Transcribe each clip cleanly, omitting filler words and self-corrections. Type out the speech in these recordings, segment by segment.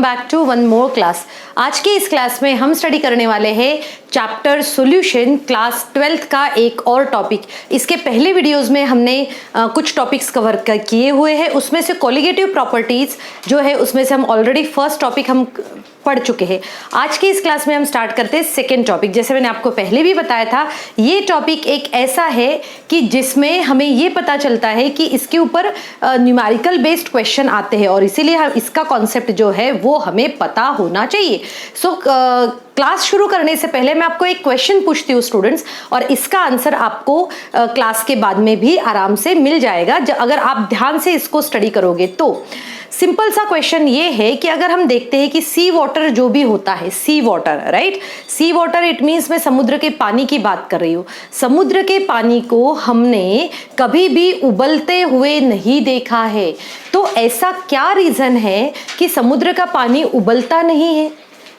Back to one more class. आज की इस क्लास में हम स्टडी करने वाले हैं चैप्टर सॉल्यूशन क्लास 12th का एक और टॉपिक। इसके पहले वीडियोस में हमने कुछ टॉपिक्स कवर किए हुए हैं, उसमें से कोलिगेटिव प्रॉपर्टीज जो है उसमें से हम ऑलरेडी फर्स्ट टॉपिक हम पढ़ चुके हैं। आज की इस क्लास में हम स्टार्ट करते हैं सेकेंड टॉपिक। जैसे मैंने आपको पहले भी बताया था, ये टॉपिक एक ऐसा है कि जिसमें हमें ये पता चलता है कि इसके ऊपर न्यूमेरिकल बेस्ड क्वेश्चन आते हैं और इसीलिए हम इसका कॉन्सेप्ट जो है वो हमें पता होना चाहिए। सो क्लास शुरू करने से पहले मैं आपको एक क्वेश्चन पूछती हूँ स्टूडेंट्स, और इसका आंसर आपको क्लास के बाद में भी आराम से मिल जाएगा अगर आप ध्यान से इसको स्टडी करोगे तो। सिंपल सा क्वेश्चन ये है कि अगर हम देखते हैं कि सी वाटर जो भी होता है, sea water, right, sea water it means मैं समुद्र के पानी की बात कर रही हूँ। समुद्र के पानी को हमने कभी भी उबलते हुए नहीं देखा है, तो ऐसा क्या रीजन है कि समुद्र का पानी उबलता नहीं है?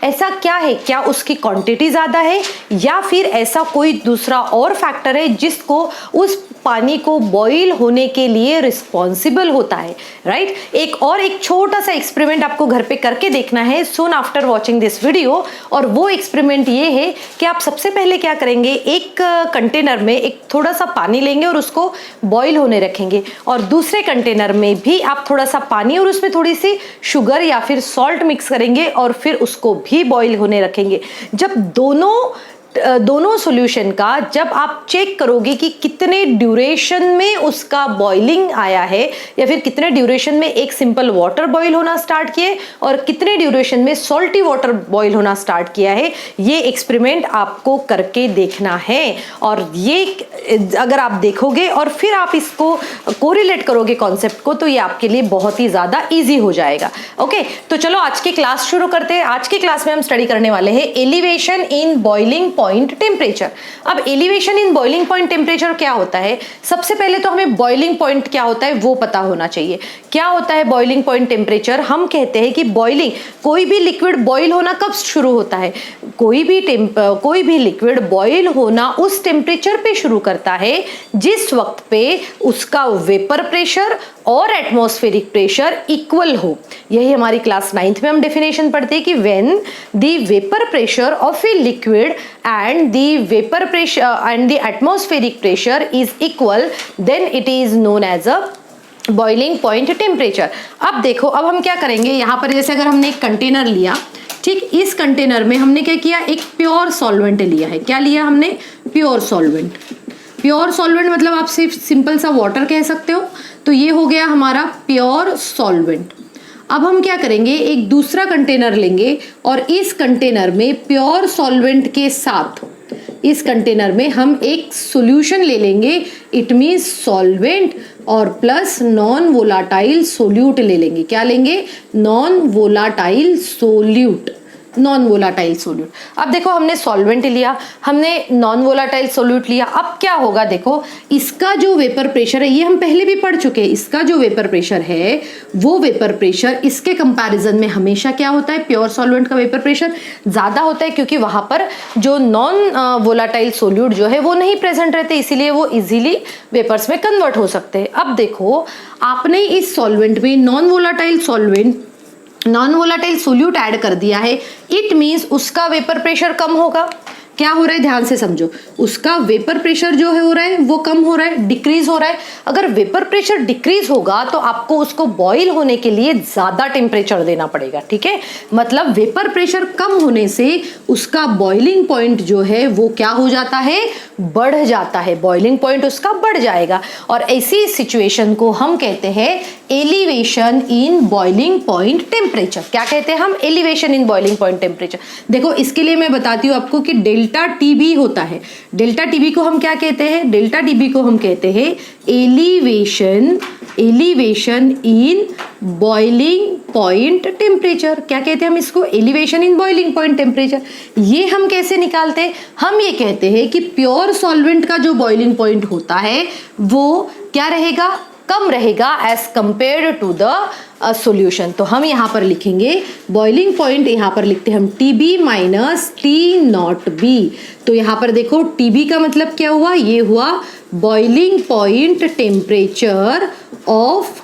ऐसा क्या है? क्या उसकी क्वांटिटी ज़्यादा है या फिर ऐसा कोई दूसरा और फैक्टर है जिसको उस पानी को बॉईल होने के लिए रिस्पॉन्सिबल होता है, राइट? एक छोटा सा एक्सपेरिमेंट आपको घर पे करके देखना है soon after watching this video, और वो एक्सपेरिमेंट ये है कि आप सबसे पहले क्या करेंगे, एक कंटेनर में एक थोड़ा सा पानी लेंगे और उसको बॉईल होने रखेंगे, और दूसरे कंटेनर में भी आप थोड़ा सा पानी और उसमें थोड़ी सी शुगर या फिर सॉल्ट मिक्स करेंगे और फिर उसको भी बॉईल होने रखेंगे। जब दोनों सॉल्यूशन का जब आप चेक करोगे कि कितने ड्यूरेशन में उसका बॉइलिंग आया है या फिर कितने ड्यूरेशन में एक सिंपल वाटर बॉईल होना स्टार्ट किए और कितने ड्यूरेशन में सॉल्टी वाटर बॉईल होना स्टार्ट किया है, ये एक्सपेरिमेंट आपको करके देखना है। और ये अगर आप देखोगे और फिर आप इसको कोरिलेट करोगे कॉन्सेप्ट को, तो ये आपके लिए बहुत ही ज्यादा ईजी हो जाएगा। ओके, तो चलो आज की क्लास शुरू करते हैं। आज की क्लास में हम स्टडी करने वाले हैं elevation in boiling point temperature. अब elevation in boiling point temperature क्या होता है? सबसे पहले तो हमें बॉइलिंग पॉइंट क्या होता है वो पता होना चाहिए। क्या होता है बॉइलिंग पॉइंट टेम्परेचर? हम कहते हैं कि बॉइलिंग, कोई भी लिक्विड बॉईल होना कब शुरू होता है? कोई भी लिक्विड बॉईल होना उस टेम्परेचर पे शुरू करता है जिस वक्त पे उसका वेपर प्रेशर और एटमॉस्फेरिक प्रेशर इक्वल हो। यही हमारी क्लास 9th में हम डेफिनेशन पढ़ते हैं कि when the vapour pressure of a liquid and the vapor pressure and the atmospheric pressure is equal, then it is known as a boiling point temperature। अब देखो, अब हम क्या करेंगे, यहाँ पर जैसे अगर हमने एक कंटेनर लिया, ठीक, इस कंटेनर में हमने क्या किया, एक प्योर सॉल्वेंट लिया है। क्या लिया हमने? Pure solvent. प्योर सॉल्वेंट मतलब आप सिर्फ सिंपल सा वाटर कह सकते हो। तो ये हो गया हमारा प्योर सॉल्वेंट। अब हम क्या करेंगे, एक दूसरा कंटेनर लेंगे और इस कंटेनर में प्योर सॉल्वेंट के साथ इस कंटेनर में हम एक सॉल्यूशन ले लेंगे, इट मींस सॉल्वेंट और प्लस नॉन वोलाटाइल सोल्यूट ले लेंगे। क्या लेंगे? Non volatile solute. Non volatile solute. अब देखो, हमने सॉल्वेंट लिया, हमने नॉन वोलाटाइल सोल्यूट लिया। अब क्या होगा, देखो इसका जो वेपर प्रेशर है, ये हम पहले भी पढ़ चुके हैं, इसका जो वेपर प्रेशर है वो वेपर प्रेशर इसके कंपैरिजन में हमेशा क्या होता है, प्योर सॉल्वेंट का वेपर प्रेशर ज्यादा होता है, क्योंकि वहां पर जो नॉन वोलाटाइल सोल्यूट जो है वो नहीं प्रेजेंट रहते, इसीलिए वो इजीली वेपर्स में कन्वर्ट हो सकते हैं। अब देखो, आपने इस सॉल्वेंट में नॉन वोलाटाइल सोल्यूट ऐड कर दिया है, इट मींस उसका वेपर प्रेशर कम होगा। क्या हो रहा है, ध्यान से समझो, उसका वेपर प्रेशर जो है हो रहा है वो कम हो रहा है, डिक्रीज हो रहा है। अगर वेपर प्रेशर डिक्रीज होगा तो आपको उसको बॉईल होने के लिए ज्यादा टेम्परेचर देना पड़ेगा, ठीक है? मतलब वेपर प्रेशर कम होने से उसका बॉइलिंग पॉइंट जो है वो क्या हो जाता है, बढ़ जाता है। बॉइलिंग पॉइंट उसका बढ़ जाएगा, और ऐसी सिचुएशन को हम कहते हैं elevation in boiling point temperature. क्या कहते हैं हम? Elevation in boiling point temperature. देखो, इसके लिए मैं बताती हूँ आपको कि डेल्टा टीबी होता है। डेल्टा टीबी को हम क्या कहते हैं? डेल्टा टीबी को हम कहते हैं elevation in boiling point temperature. क्या कहते हैं हम इसको? Elevation in boiling point temperature. ये हम कैसे निकालते हैं? हम ये कहते हैं कि प्योर सॉल्वेंट का जो बॉइलिंग पॉइंट होता है वो क्या रहेगा, कम रहेगा as compared to the solution. तो हम यहाँ पर लिखेंगे बॉइलिंग पॉइंट, यहाँ पर लिखते हैं हम TB माइनस T0B। तो यहाँ पर देखो TB का मतलब क्या हुआ, ये हुआ boiling point temperature of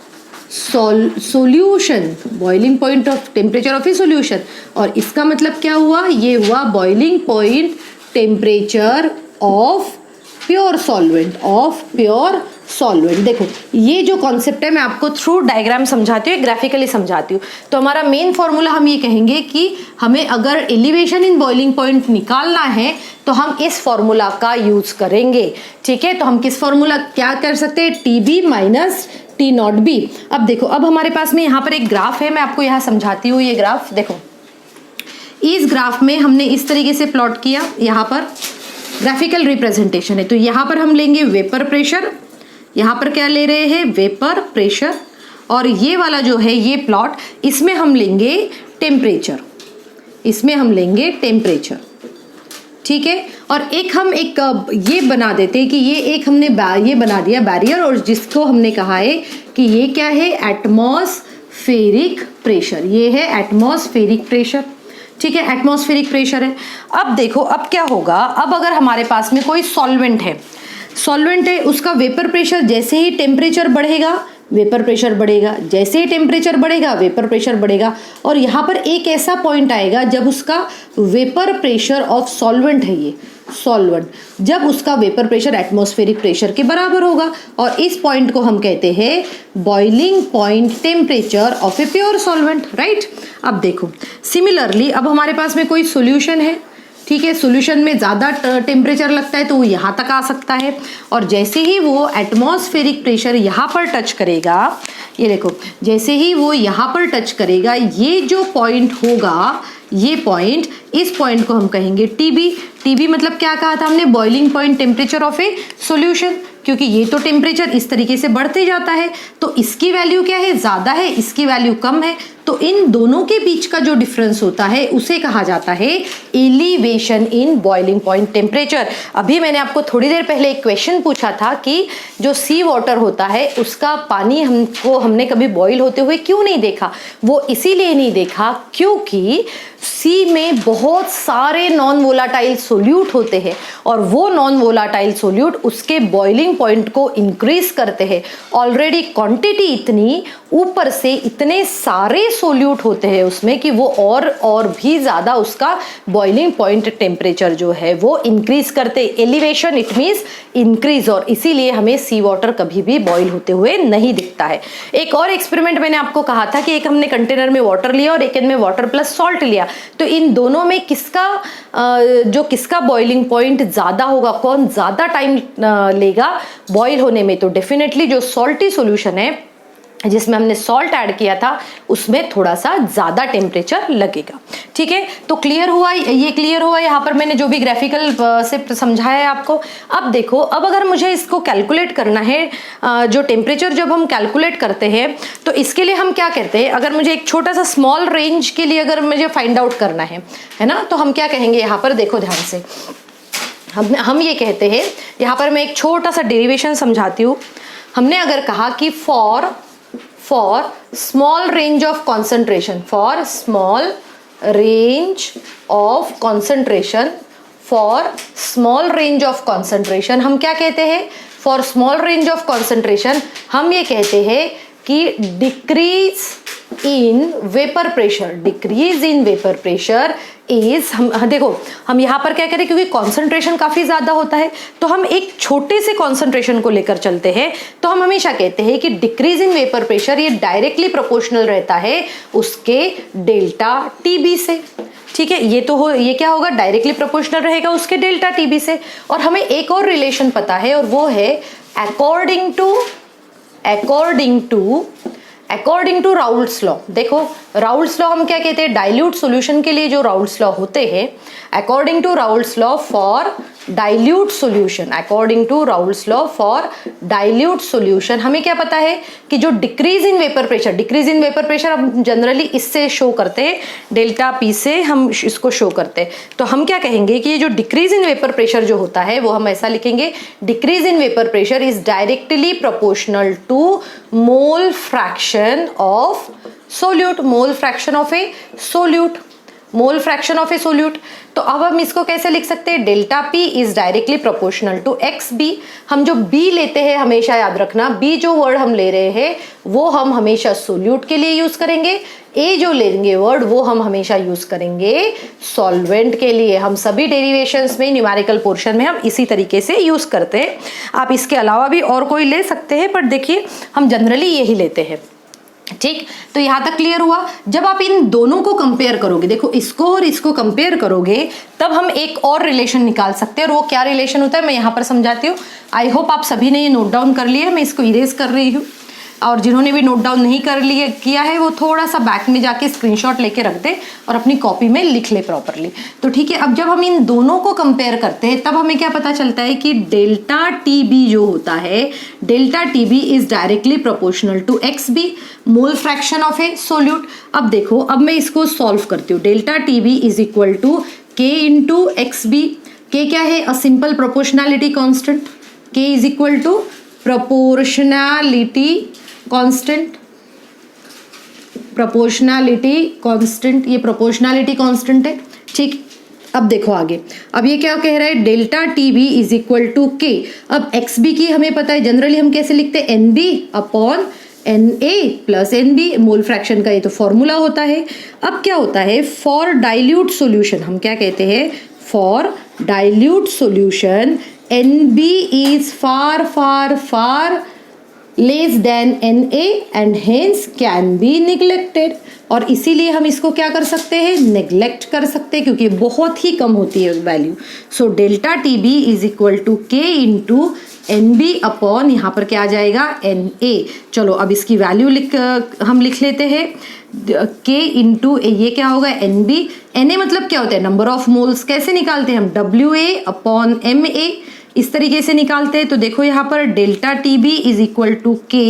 solution, boiling point of temperature of A solution, और इसका मतलब क्या हुआ, ये हुआ boiling point temperature of pure solvent. देखो ये जो कॉन्सेप्ट है मैं आपको थ्रू डायग्राम समझाती हूँ, ग्राफिकली समझाती हूँ। तो हमारा मेन फॉर्मूला हम ये कहेंगे कि हमें अगर एलिवेशन इन बॉइलिंग पॉइंट निकालना है तो हम इस फॉर्मूला का यूज करेंगे। ठीक है, तो हम किस फॉर्मूला क्या कर सकते हैं, TB माइनस T0B। अब देखो, अब हमारे पास में यहाँ पर एक ग्राफ है, मैं आपको यहाँ समझाती हूँ। ये ग्राफ देखो, इस ग्राफ में हमने इस तरीके से प्लॉट किया, यहाँ पर ग्राफिकल रिप्रेजेंटेशन है। तो यहाँ पर हम लेंगे वेपर प्रेशर, यहाँ पर क्या ले रहे हैं, वेपर प्रेशर, और ये वाला जो है ये प्लॉट, इसमें हम लेंगे टेम्परेचर, ठीक है। और एक हम एक ये बना देते हैं कि ये एक हमने ये बना दिया बैरियर, और जिसको हमने कहा है कि ये क्या है, एटमॉस्फेरिक प्रेशर। ये है एटमॉस्फेरिक प्रेशर, ठीक है, एटमॉस्फेरिक प्रेशर है। अब देखो, अब क्या होगा, अब अगर हमारे पास में कोई सॉल्वेंट है, उसका वेपर प्रेशर जैसे ही टेम्परेचर बढ़ेगा वेपर प्रेशर बढ़ेगा, जैसे ही टेम्परेचर बढ़ेगा वेपर प्रेशर बढ़ेगा, और यहाँ पर एक ऐसा पॉइंट आएगा जब उसका वेपर प्रेशर ऑफ सॉल्वेंट है, ये सॉल्वेंट, जब उसका वेपर प्रेशर एटमॉस्फेरिक प्रेशर के बराबर होगा, और इस पॉइंट को हम कहते हैं boiling point temperature of a pure solvent, right. अब देखो सिमिलरली, अब हमारे पास में कोई सॉल्यूशन है, ठीक है, सॉल्यूशन में ज़्यादा टेम्परेचर लगता है तो वो यहाँ तक आ सकता है, और जैसे ही वो एटमॉस्फेरिक प्रेशर यहाँ पर टच करेगा, ये देखो, जैसे ही वो यहाँ पर टच करेगा, ये जो पॉइंट होगा, ये पॉइंट, इस पॉइंट को हम कहेंगे TB मतलब क्या कहा था हमने, boiling point temperature of A solution, क्योंकि ये तो टेम्परेचर इस तरीके से बढ़ते जाता है, तो इसकी वैल्यू क्या है, ज़्यादा है, इसकी वैल्यू कम है, तो इन दोनों के बीच का जो डिफरेंस होता है उसे कहा जाता है elevation in boiling point temperature. अभी मैंने आपको थोड़ी देर पहले एक क्वेश्चन पूछा था कि जो सी वाटर होता है उसका पानी हमने कभी बॉईल होते हुए क्यों नहीं देखा। वो इसीलिए नहीं देखा क्योंकि सी में बहुत सारे नॉन वोलाटाइल सोल्यूट होते हैं, और वो नॉन वोलाटाइल सोल्यूट उसके बॉइलिंग पॉइंट को इंक्रीज करते हैं। ऑलरेडी क्वांटिटी इतनी, ऊपर से इतने सारे सोल्यूट होते हैं उसमें कि वो और भी ज़्यादा उसका बॉइलिंग पॉइंट टेम्परेचर जो है वो इंक्रीज करते। एलिवेशन इट मीन्स इंक्रीज, और इसीलिए हमें सी वाटर कभी भी बॉईल होते हुए नहीं दिखता है। एक और एक्सपेरिमेंट मैंने आपको कहा था कि एक हमने कंटेनर में वाटर लिया और एक में वाटर प्लस सॉल्ट लिया, तो इन दोनों में किसका बॉइलिंग पॉइंट ज़्यादा होगा, कौन ज़्यादा टाइम लेगा बॉईल होने में, तो डेफिनेटली जो सॉल्टी सॉल्यूशन है जिसमें हमने सॉल्ट ऐड किया था उसमें थोड़ा सा ज़्यादा टेम्परेचर लगेगा। ठीक है, तो क्लियर हुआ, ये क्लियर हुआ यहाँ पर मैंने जो भी ग्राफिकल से समझाया है आपको। अब देखो, अब अगर मुझे इसको कैलकुलेट करना है, जो टेम्परेचर जब हम कैलकुलेट करते हैं तो इसके लिए हम क्या कहते हैं, अगर मुझे एक छोटा सा स्मॉल रेंज के लिए अगर मुझे फाइंड आउट करना है ना, तो हम क्या कहेंगे यहाँ पर, देखो ध्यान से, हम ये कहते हैं, यहाँ पर मैं एक छोटा सा डेरिवेशन समझाती हूँ। हमने अगर कहा कि for small range of concentration, for small range of concentration, for small range of concentration, हम क्या कहते हैं, for small range of concentration हम ये कहते हैं कि decrease in vapor pressure, decrease in vapor pressure is, देखो हम यहाँ पर क्या करें, क्योंकि कॉन्सेंट्रेशन काफ़ी ज़्यादा होता है तो हम एक छोटे से कॉन्सेंट्रेशन को लेकर चलते हैं, तो हम हमेशा कहते हैं कि डिक्रीज इन वेपर प्रेशर ये डायरेक्टली प्रोपोर्शनल रहता है उसके डेल्टा TB से। ठीक है, ये क्या होगा, डायरेक्टली प्रोपोर्शनल रहेगा उसके डेल्टा TB से। और हमें एक और रिलेशन पता है, और वो है अकॉर्डिंग टू राउल्ट्स लॉ। देखो राउल्ट्स लॉ हम क्या कहते हैं, डाइल्यूट सॉल्यूशन के लिए जो राउल्ट्स लॉ होते हैं, according to Raoult's law for dilute solution, according to Raoult's law for dilute solution हमें क्या पता है कि जो डिक्रीज इन वेपर प्रेशर हम जनरली इससे शो करते हैं, डेल्टा P से हम इसको शो करते हैं। तो हम क्या कहेंगे कि ये जो डिक्रीज इन वेपर प्रेशर जो होता है वो हम ऐसा लिखेंगे, decrease in vapour pressure is directly proportional to mole fraction of solute, mole fraction of a solute. Mole fraction of a solute. तो अब हम इसको कैसे लिख सकते हैं, delta P is directly proportional to X B. हम जो बी लेते हैं हमेशा याद रखना, बी जो वर्ड हम ले रहे हैं वो हम हमेशा सोल्यूट के लिए यूज करेंगे, ए जो लेंगे वर्ड वो हम हमेशा यूज करेंगे सॉल्वेंट के लिए। हम सभी डेरिवेशंस में न्यूमेरिकल पोर्शन में हम इसी तरीके से यूज करते हैं। आप इसके अलावा भी और कोई ले सकते हैं, पर देखिए हम जनरली यही लेते हैं। ठीक, तो यहां तक क्लियर हुआ। जब आप इन दोनों को कंपेयर करोगे, देखो इसको और इसको कंपेयर करोगे, तब हम एक और रिलेशन निकाल सकते हैं, और वो क्या रिलेशन होता है मैं यहां पर समझाती हूँ। आई होप आप सभी ने ये नोट डाउन कर लिया, मैं इसको इरेज कर रही हूँ, और जिन्होंने भी नोट डाउन नहीं कर लिया किया है वो थोड़ा सा बैक में जाके स्क्रीनशॉट लेके रख दे और अपनी कॉपी में लिख ले प्रॉपरली। तो ठीक है, अब जब हम इन दोनों को कंपेयर करते हैं तब हमें क्या पता चलता है कि डेल्टा टी बी जो होता है, delta T B is directly proportional to X B, mole fraction of a solute. अब देखो, अब मैं इसको सॉल्व करती हूँ। Delta T B is equal to K into X B. K क्या है, a simple proportionality constant. K is equal to proportionality constant, proportionality constant, ये प्रोपोर्शनैलिटी कांस्टेंट है। ठीक, अब देखो आगे, अब ये क्या कह रहा है, delta T B is equal to K. अब एक्स बी की हमें पता है, जनरली हम कैसे लिखते हैं, N B upon N A plus N B, mole fraction का ये तो फॉर्मूला होता है। अब क्या होता है, फॉर डाइल्यूट सॉल्यूशन हम क्या कहते हैं, for dilute solution N B is far far far less than N A and hence can be neglected. और इसीलिए हम इसको क्या कर सकते हैं, नेग्लेक्ट कर सकते हैं, क्योंकि बहुत ही कम होती है value. So delta T B is equal to K into N B upon यहाँ पर क्या आ जाएगा, एन ए। चलो अब इसकी वैल्यू हम लिख लेते हैं, के इंटू ए, ये क्या होगा, एन बी। एन ए मतलब क्या होता है, नंबर ऑफ मोल्स। कैसे निकालते हैं हम, W A upon M A, इस तरीके से निकालते हैं। तो देखो यहाँ पर delta T B is equal to K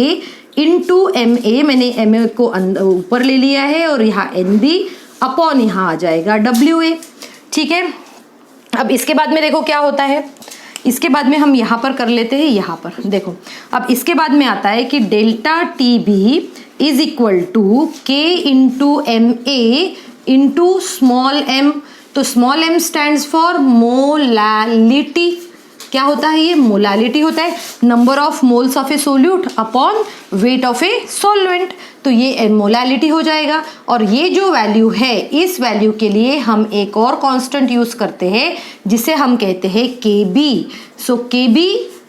into M A, मैंने एम ए को ऊपर ले लिया है, और यहाँ एन बी अपॉन यहाँ आ जाएगा डब्ल्यू ए। ठीक है, अब इसके बाद में देखो क्या होता है, इसके बाद में हम यहाँ पर कर लेते हैं, यहाँ पर देखो अब इसके बाद में आता है कि delta T B is equal to K into M A into small M. तो small M stands for molality. क्या होता है ये, मोलैलिटी होता है, number of moles of a solute upon weight of a solvent. तो ये मोलैलिटी हो जाएगा, और ये जो वैल्यू है, इस वैल्यू के लिए हम एक और कांस्टेंट यूज करते हैं जिसे हम कहते हैं के B. So K B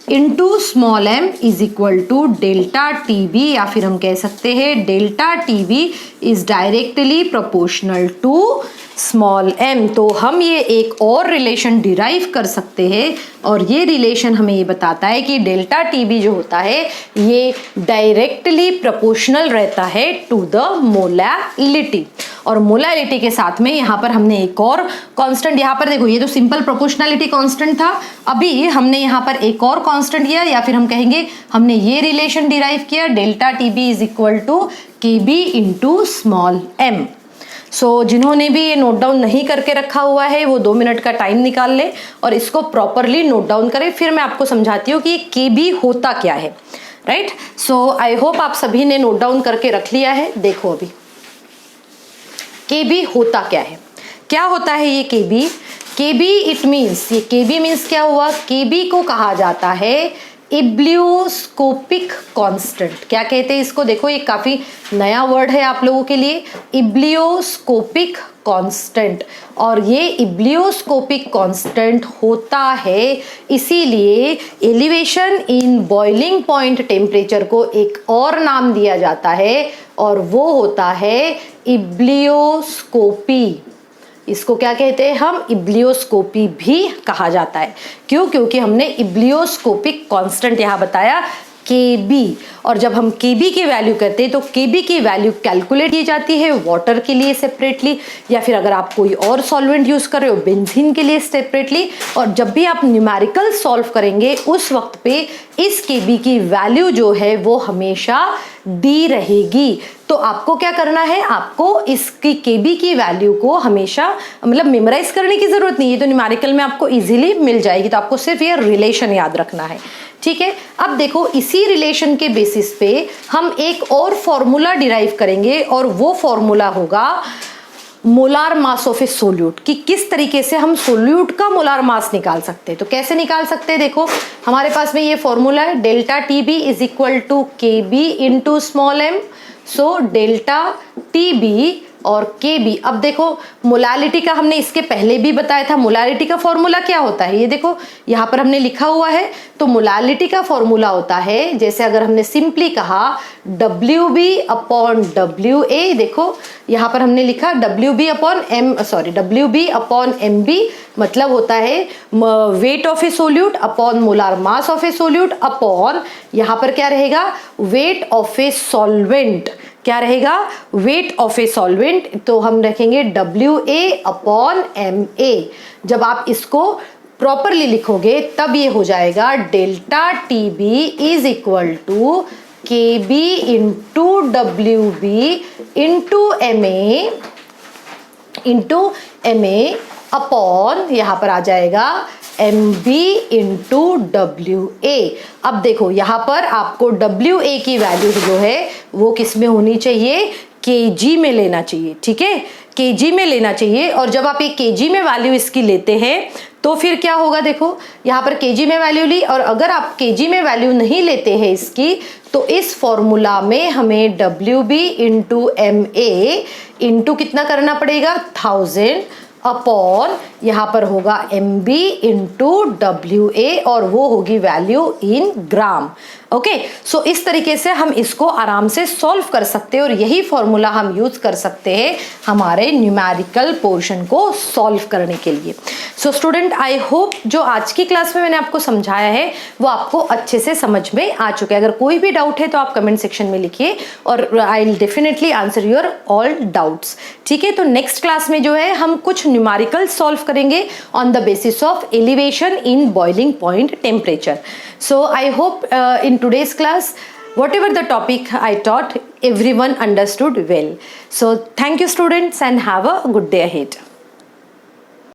into small M is equal to delta T B, या फिर हम कह सकते हैं delta T B is directly proportional to small M. तो हम ये एक और रिलेशन डिराइव कर सकते हैं, और ये रिलेशन हमें ये बताता है कि डेल्टा टी बी जो होता है ये डायरेक्टली प्रोपोर्शनल रहता है टू द मोलैलिटी। और मोलैलिटी के साथ में यहाँ पर हमने एक और कांस्टेंट, यहाँ पर देखो ये तो सिंपल प्रोपोर्शनैलिटी कांस्टेंट था, अभी हमने यहाँ पर एक और कांस्टेंट किया, या फिर हम कहेंगे हमने ये रिलेशन डिराइव किया, delta T B is equal to K B into small M. So जिन्होंने भी ये नोट डाउन नहीं करके रखा हुआ है वो 2 मिनट का टाइम निकाल ले और इसको प्रॉपरली नोट डाउन करें, फिर मैं आपको समझाती हूँ कि के बी होता क्या है। राइट, सो आई होप आप सभी ने नोट डाउन करके रख लिया है। देखो अभी के बी होता क्या है, क्या होता है ये के बी। के बी इट मीन्स, ये के बी मीन्स क्या हुआ, के बी को कहा जाता है इब्लियोस्कोपिक कांस्टेंट। क्या कहते हैं इसको, देखो ये काफी नया वर्ड है आप लोगों के लिए, इब्लियोस्कोपिक कांस्टेंट। और ये इब्लियोस्कोपिक कांस्टेंट होता है इसीलिए elevation in boiling point temperature को एक और नाम दिया जाता है, और वो होता है इब्लियोस्कोपी। इसको क्या कहते हैं हम, इब्लियोस्कोपी भी कहा जाता है। क्यों, क्योंकि हमने इब्लियोस्कोपिक कांस्टेंट यहाँ बताया के बी, और जब हम के बी की वैल्यू करते हैं तो के बी की वैल्यू कैलकुलेट की जाती है वाटर के लिए सेपरेटली, या फिर अगर आप कोई और सॉल्वेंट यूज कर रहे हो बेंजीन के लिए सेपरेटली। और जब भी आप न्यूमेरिकल सॉल्व करेंगे उस वक्त पे इस के बी की वैल्यू जो है वो हमेशा डी रहेगी। तो आपको क्या करना है, आपको इसकी के बी की वैल्यू को हमेशा मतलब मेमोराइज करने की जरूरत नहीं है, तो न्यूमेरिकल में आपको इजीली मिल जाएगी। तो आपको सिर्फ ये रिलेशन याद रखना है, ठीक है। अब देखो इसी रिलेशन के बेसिस पे हम एक और फॉर्मूला डिराइव करेंगे, और वो फॉर्मूला होगा molar mass of a solute, कि किस तरीके से हम सोल्यूट का मोलार मास निकाल सकते हैं। तो कैसे निकाल सकते हैं, देखो हमारे पास में ये फॉर्मूला है, delta T B is equal to K B into small M. So delta T B और के बी। अब देखो मोलालिटी का हमने इसके पहले भी बताया था, मोलालिटी का फॉर्मूला क्या होता है, ये देखो यहाँ पर हमने लिखा हुआ है। तो मोलालिटी का फॉर्मूला होता है, जैसे अगर हमने सिंपली कहा WB अपॉन WA, देखो यहाँ पर हमने लिखा WB अपॉन MB, मतलब होता है wait of a solute upon molar mass of a solute upon यहाँ पर क्या रहेगा, वेट ऑफ ए सॉल्वेंट। क्या रहेगा, वेट ऑफ ए सॉल्वेंट। तो हम रखेंगे WA अपॉन MA। जब आप इसको प्रॉपरली लिखोगे तब ये हो जाएगा delta TB is equal to KB into WB into MA upon यहाँ पर आ जाएगा MB इंटू WA। अब देखो यहाँ पर आपको WA की वैल्यू जो है वो किस में होनी चाहिए, kg में लेना चाहिए, ठीक है, kg में लेना चाहिए। और जब आप एक kg में वैल्यू इसकी लेते हैं तो फिर क्या होगा, देखो यहाँ पर kg में वैल्यू ली, और अगर आप kg में वैल्यू नहीं लेते हैं इसकी, तो इस फॉर्मूला में हमें WB इंटू MA इंटू कितना करना पड़ेगा, 1000 अपॉन यहाँ पर होगा MB इंटू WA, और वो होगी वैल्यू इन ग्राम। ओके, सो इस तरीके से हम इसको आराम से सॉल्व कर सकते हैं, और यही फॉर्मूला हम यूज कर सकते हैं हमारे न्यूमेरिकल पोर्शन को सॉल्व करने के लिए। सो स्टूडेंट, आई होप जो आज की क्लास में मैंने आपको समझाया है वो आपको अच्छे से समझ में आ चुका है। अगर कोई भी डाउट है तो आप कमेंट सेक्शन में लिखिए, और I will definitely answer your all doubts, ठीक है। तो नेक्स्ट क्लास में जो है हम कुछ न्यूमेरिकल सॉल्व करेंगे on the basis of elevation in boiling point temperature. So I hope in today's class, whatever the topic I taught, everyone understood well. So thank you students and have a good day ahead.